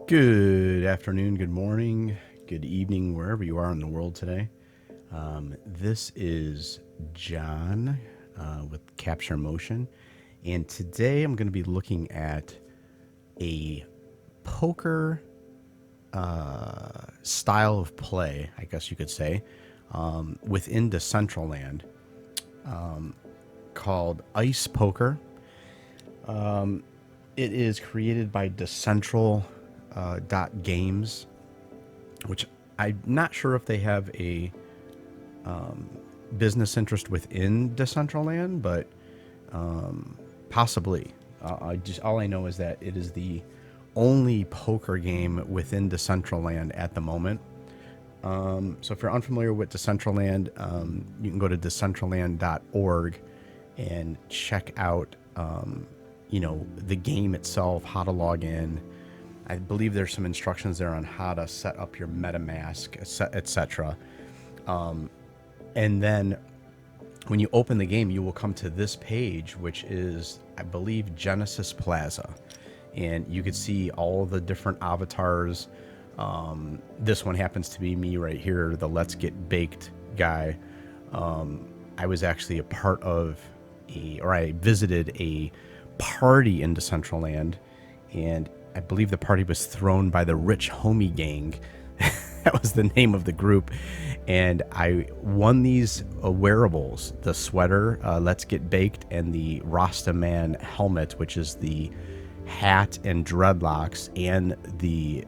Good afternoon, good morning, good evening, wherever you are in the world today. This is John with Capture Motion, and today I'm going to be looking at a poker style of play, I guess you could say, within Decentraland called Ice Poker. It is created by Decentral.games, which I'm not sure if they have a business interest within Decentraland, but possibly. All I know is that it is the only poker game within Decentraland at the moment. So if you're unfamiliar with Decentraland, you can go to decentraland.org and check out, the game itself, how to log in. I believe there's some instructions there on how to set up your MetaMask, etc. And then when you open the game, you will come to this page, which is, I believe, Genesis Plaza. And you could see all the different avatars. This one happens to be me right here, the Let's Get Baked guy. I was actually a part of I visited a party in Decentraland, and I believe the party was thrown by the Rich Homie Gang. That was the name of the group. And I won these wearables, the sweater, Let's Get Baked, and the Rasta Man helmet, which is the hat and dreadlocks, and the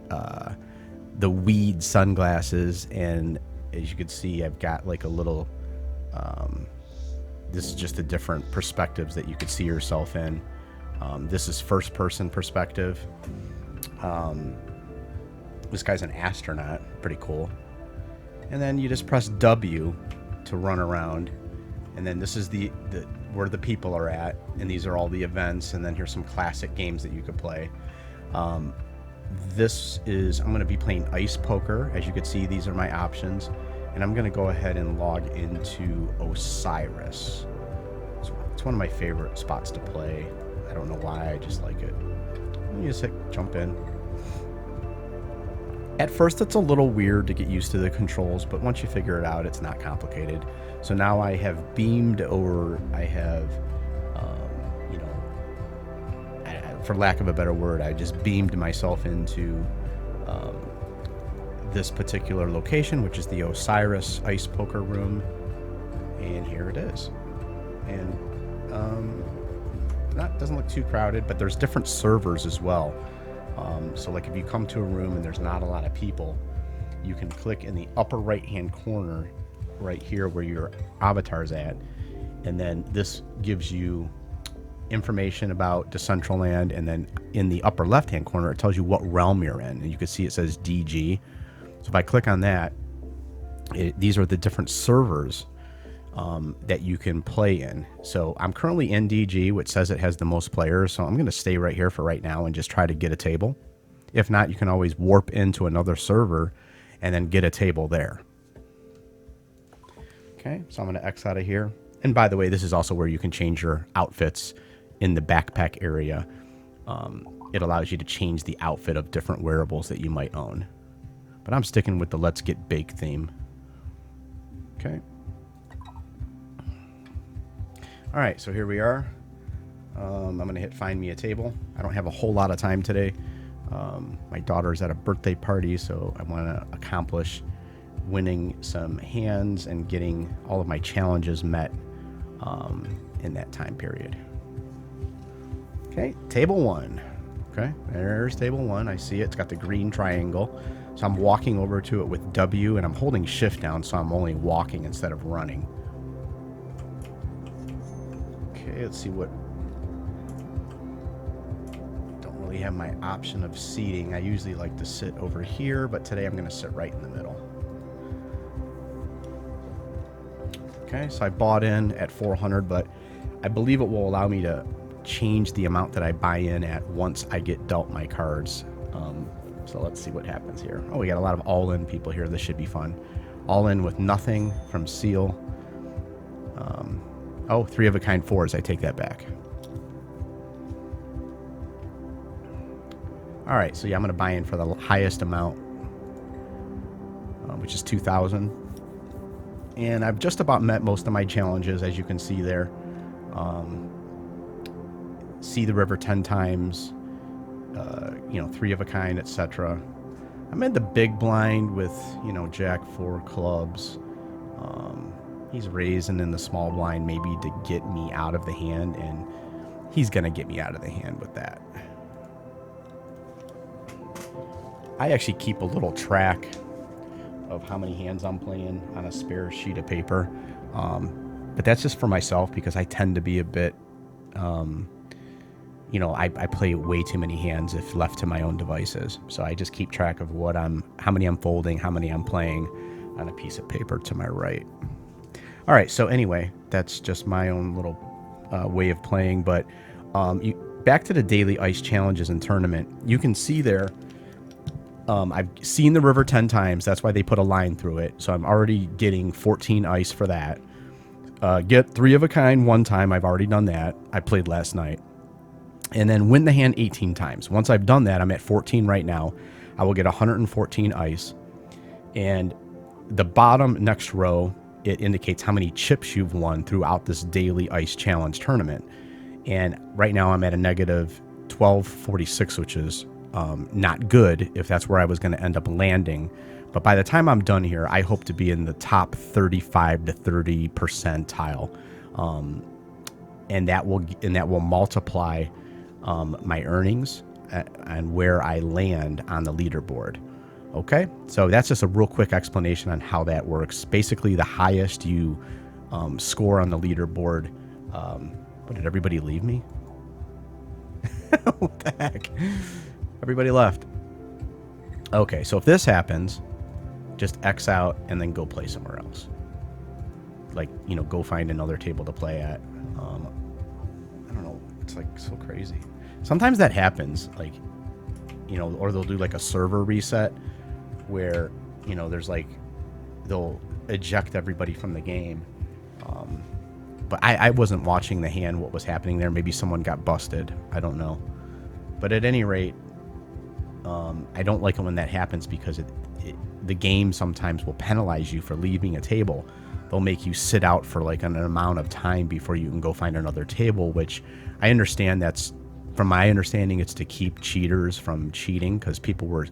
weed sunglasses. And as you can see, I've got like a little, this is just the different perspectives that you could see yourself in. This is first person perspective. This guy's an astronaut, pretty cool. And then you just press W to run around. And then this is the where the people are at, and these are all the events. And then here's some classic games that you could play. I'm going to be playing Ice Poker. As you can see, these are my options. And I'm going to go ahead and log into Osiris. It's one of my favorite spots to play. I don't know why, I just like it. You just jump in. At first, it's a little weird to get used to the controls, but once you figure it out, it's not complicated. So now I have beamed, or I have, for lack of a better word, I just beamed myself into this particular location, which is the Osiris Ice Poker room. And here it is. And doesn't look too crowded, but there's different servers as well. So like if you come to a room and there's not a lot of people, you can click in the upper right hand corner right here where your avatar's at, and then this gives you information about Decentraland. And then in the upper left hand corner, it tells you what realm you're in, and you can see it says DG. So if I click on that, these are the different servers that you can play in. So I'm currently in DG, which says it has the most players. So I'm going to stay right here for right now and just try to get a table. If not, you can always warp into another server and then get a table there. Okay, so I'm going to X out of here. And by the way, this is also where you can change your outfits in the backpack area. It allows you to change the outfit of different wearables that you might own. But I'm sticking with the Let's Get Baked theme. Okay. All right, so here we are. I'm going to hit find me a table. I don't have a whole lot of time today. My daughter's at a birthday party, so I want to accomplish winning some hands and getting all of my challenges met in that time period. Okay, table one. Okay, there's table one. I see it. It's got the green triangle. So I'm walking over to it with W, and I'm holding shift down, so I'm only walking instead of running. Okay, let's see what... Don't really have my option of seating. I usually like to sit over here, but today I'm going to sit right in the middle. Okay, so I bought in at 400, but I believe it will allow me to change the amount that I buy in at once I get dealt my cards. So let's see what happens here. Oh, we got a lot of all-in people here. This should be fun. All-in with nothing from Seal. Oh, 3 of a kind 4s. I take that back. All right, so yeah, I'm going to buy in for the highest amount, which is 2,000. And I've just about met most of my challenges, as you can see there. See the river 10 times, 3 of a kind, etc. I'm in the big blind with, Jack 4 clubs. He's raising in the small blind maybe to get me out of the hand, and he's going to get me out of the hand with that. I actually keep a little track of how many hands I'm playing on a spare sheet of paper. But that's just for myself because I tend to be a bit, I play way too many hands if left to my own devices. So I just keep track of how many I'm folding, how many I'm playing on a piece of paper to my right. All right, so anyway, that's just my own little way of playing. But back to the daily ice challenges and tournament, you can see there, I've seen the river 10 times. That's why they put a line through it. So I'm already getting 14 ice for that. Get 3 of a kind 1 time. I've already done that. I played last night. And then win the hand 18 times. Once I've done that, I'm at 14 right now. I will get 114 ice. And the bottom next row, it indicates how many chips you've won throughout this daily ice challenge tournament. And right now I'm at a negative 1246, which is not good if that's where I was going to end up landing. But by the time I'm done here, I hope to be in the top 35 to 30 percentile. And that will multiply my earnings and where I land on the leaderboard. Okay, so that's just a real quick explanation on how that works. Basically, the highest you score on the leaderboard. But did everybody leave me? What the heck? Everybody left. Okay, so if this happens, just X out and then go play somewhere else. Like, go find another table to play at. I don't know. It's like so crazy. Sometimes that happens, like, or they'll do like a server reset where, there's like, they'll eject everybody from the game. But I wasn't watching the hand, what was happening there. Maybe someone got busted. I don't know. But at any rate, I don't like it when that happens because the game sometimes will penalize you for leaving a table. They'll make you sit out for like an amount of time before you can go find another table, which I understand from my understanding, it's to keep cheaters from cheating because people were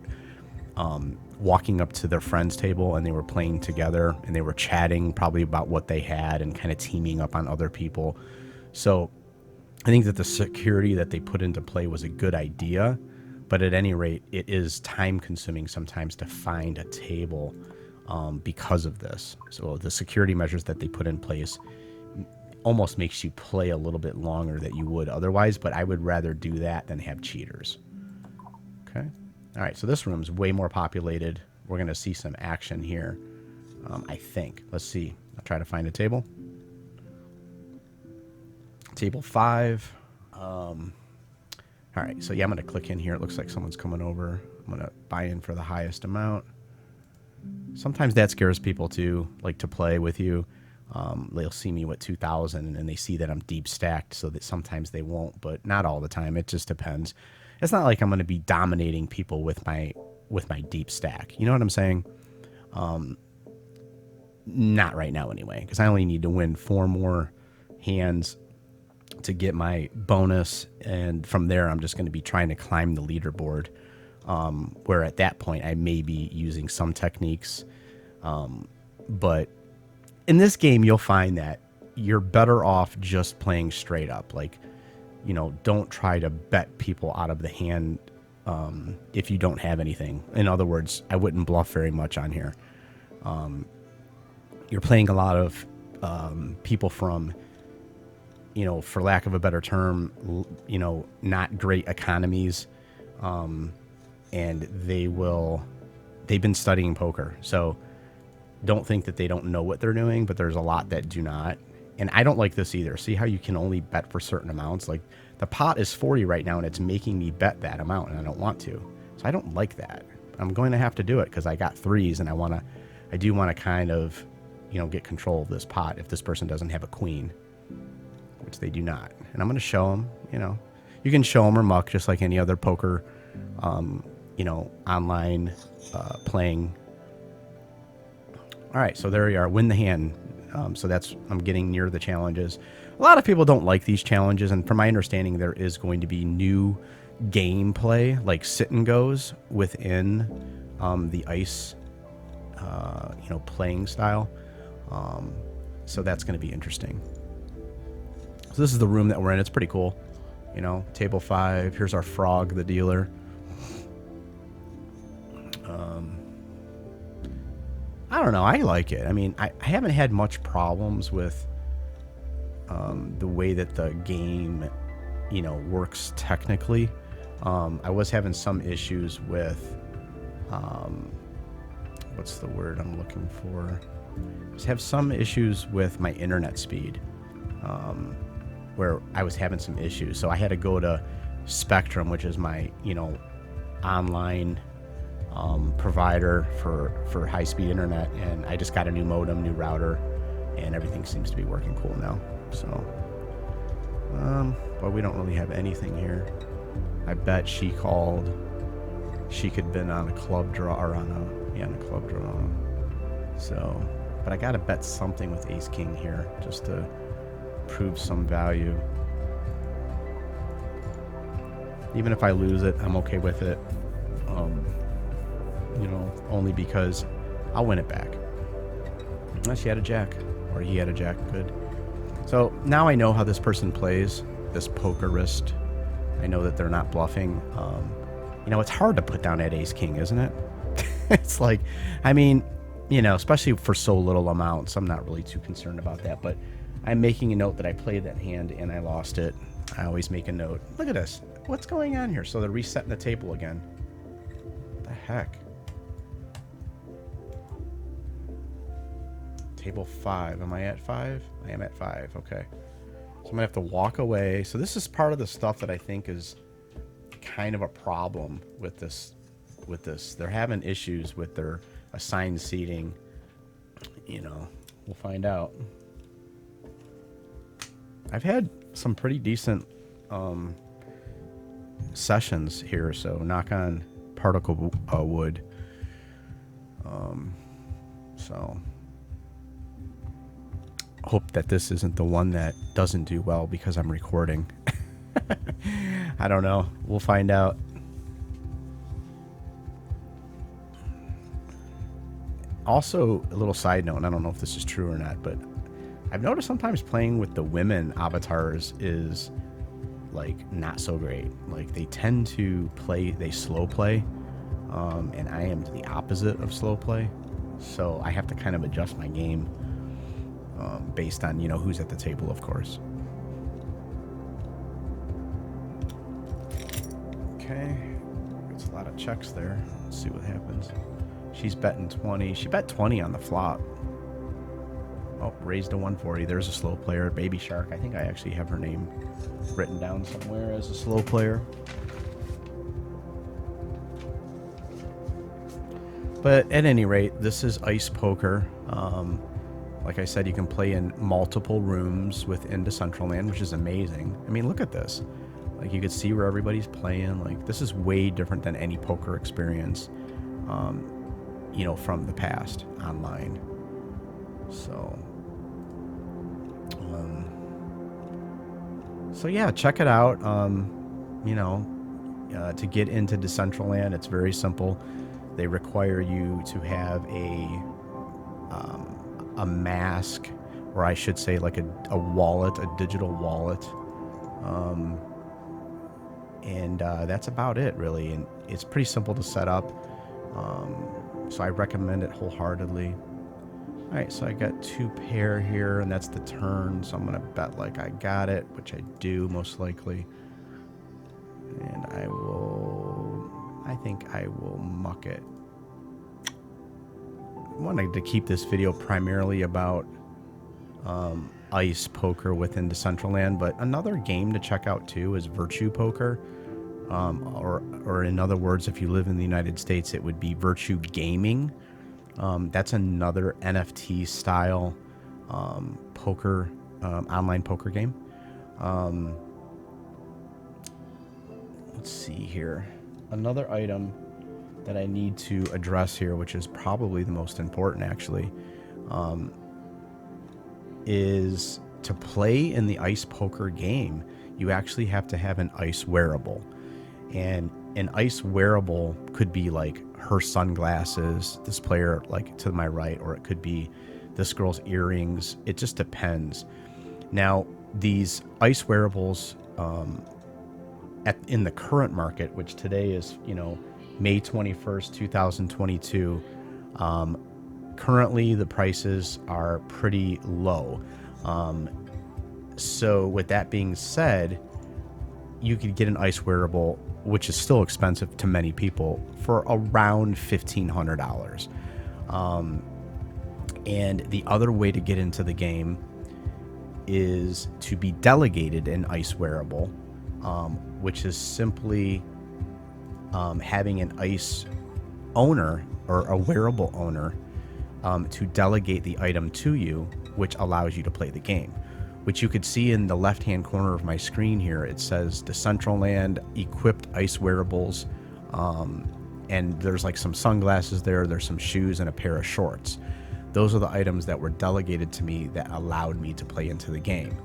walking up to their friend's table and they were playing together and they were chatting probably about what they had and kind of teaming up on other people. So I think that the security that they put into play was a good idea, but at any rate, it is time consuming sometimes to find a table because of this. So the security measures that they put in place almost makes you play a little bit longer than you would otherwise, but I would rather do that than have cheaters. Okay. All right, so this room's way more populated. We're going to see some action here, I think. Let's see. I'll try to find a table. Table 5. All right, so yeah, I'm going to click in here. It looks like someone's coming over. I'm going to buy in for the highest amount. Sometimes that scares people too, like to play with you. They'll see me with 2,000 and they see that I'm deep stacked, so that sometimes they won't, but not all the time. It just depends. It's not like I'm going to be dominating people with my deep stack. You know what I'm saying? Not right now anyway, because I only need to win 4 more hands to get my bonus, and from there I'm just going to be trying to climb the leaderboard, where at that point I may be using some techniques, but in this game you'll find that you're better off just playing straight up. Like, don't try to bet people out of the hand if you don't have anything. In other words, I wouldn't bluff very much on here. You're playing a lot of people from, for lack of a better term, not great economies, and they've been studying poker. So don't think that they don't know what they're doing, but there's a lot that do not. And I don't like this either. See how you can only bet for certain amounts? Like, the pot is 40 right now, and it's making me bet that amount, and I don't want to. So I don't like that. I'm going to have to do it because I got 3s, and I do want to kind of, get control of this pot if this person doesn't have a queen, which they do not. And I'm going to show them, you can show them or muck just like any other poker you know, online playing. All right, so there we are. Win the hand. So that's, I'm getting near the challenges. A lot of people don't like these challenges, and from my understanding, there is going to be new gameplay, like sit and goes within the ice, you know, playing style. So that's going to be interesting. So this is the room that we're in. It's pretty cool. You know, table 5. Here's our frog, the dealer. I don't know. I like it. I mean, I haven't had much problems with the way that the game, you know, works technically. I was having some issues with, what's the word I'm looking for? I was having some issues with my internet speed, where I was having some issues. So I had to go to Spectrum, which is my, you know, online provider for high-speed internet, and I just got a new modem, new router, and everything seems to be working cool now. So, but we don't really have anything here. I bet she called. She could have been on a club draw, or on a club draw. So, but I gotta bet something with Ace King here just to prove some value. Even if I lose it, I'm okay with it. You know, only because I'll win it back. Unless she had a jack, or he had a jack. Good. So now I know how this person plays, this pokerist. I know that they're not bluffing. You know, it's hard to put down at Ace King, isn't it? It's like, I mean, you know, especially for so little amounts, I'm not really too concerned about that. But I'm making a note that I played that hand and I lost it. I always make a note. Look at this. What's going on here? So they're resetting the table again. What the heck? Table 5. Am I at 5? I am at 5. Okay. So I'm going to have to walk away. So this is part of the stuff that I think is kind of a problem with this. They're having issues with their assigned seating. You know, we'll find out. I've had some pretty decent sessions here, so knock on particle wood. So hope that this isn't the one that doesn't do well because I'm recording. I don't know. We'll find out. Also, a little side note, and I don't know if this is true or not, but I've noticed sometimes playing with the women avatars is like not so great. Like they tend to play, they slow play, and I am the opposite of slow play. So I have to kind of adjust my game based on, you know, who's at the table, of course. Okay, it's a lot of checks there. Let's see what happens. She's betting 20. She bet 20 on the flop. Oh, raised to 140. There's a slow player, Baby Shark. I think I actually have her name written down somewhere as a slow player. But at any rate, this is Ice Poker. Like I said, you can play in multiple rooms within Decentraland, which is amazing. I mean, look at this. Like, you can see where everybody's playing. Like, this is way different than any poker experience, you know, from the past online. So, so yeah, check it out. You know, to get into Decentraland, it's very simple. They require you to have a mask, or I should say like a wallet, a digital wallet. And that's about it, really. And it's pretty simple to set up. So I recommend it wholeheartedly. All right, so I got 2 pair here, and that's the turn. So I'm going to bet like I got it, which I do most likely. And I think I will muck it. I wanted to keep this video primarily about Ice Poker within Decentraland, but another game to check out too is Virtue Poker. Or in other words, if you live in the United States, it would be Virtue Gaming. That's another NFT style poker, online poker game. Let's see here. another item that I need to address here, which is probably the most important actually, is to play in the ice poker game, you actually have to have an ice wearable. And an ice wearable could be like her sunglasses, this player like to my right, or it could be this girl's earrings. It just depends. Now, these ice wearables in the current market, which today is, May 21st, 2022, currently the prices are pretty low. So with that being said, you could get an ice wearable, which is still expensive to many people, for around $1,500. And the other way to get into the game is to be delegated an ice wearable, which is simply having an ice owner or a wearable owner to delegate the item to you, which allows you to play the game. Which you could see in the left-hand corner of my screen here. It says Decentraland equipped ice wearables, and there's like some sunglasses there, there's some shoes and a pair of shorts. Those are the items that were delegated to me that allowed me to play into the game.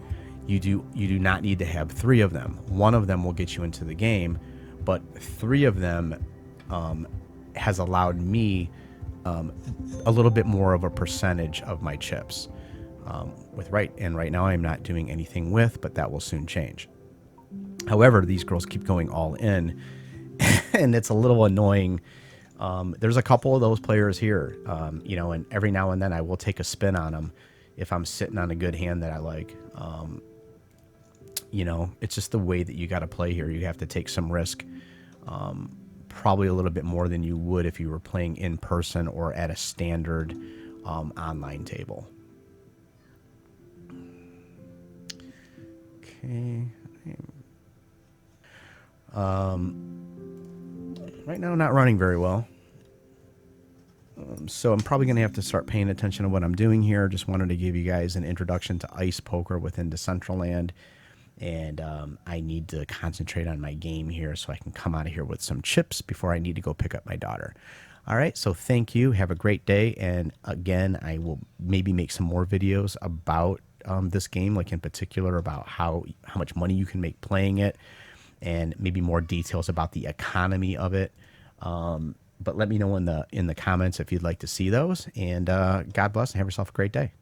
You do not need to have 3 of them. 1 of them will get you into the game, but 3 of them has allowed me a little bit more of a percentage of my chips. Right now I'm not doing anything with, but that will soon change. However, these girls keep going all in, and it's a little annoying. There's a couple of those players here, and every now and then I will take a spin on them if I'm sitting on a good hand that I like. It's just the way that you got to play here. You have to take some risk, probably a little bit more than you would if you were playing in person or at a standard online table. Okay. Right now, not running very well. So I'm probably going to have to start paying attention to what I'm doing here. Just wanted to give you guys an introduction to ice poker within Decentraland. And I need to concentrate on my game here so I can come out of here with some chips before I need to go pick up my daughter. All right, so thank you. Have a great day. And again, I will maybe make some more videos about this game, like in particular about how much money you can make playing it, and maybe more details about the economy of it. But let me know in the comments if you'd like to see those. And God bless and have yourself a great day.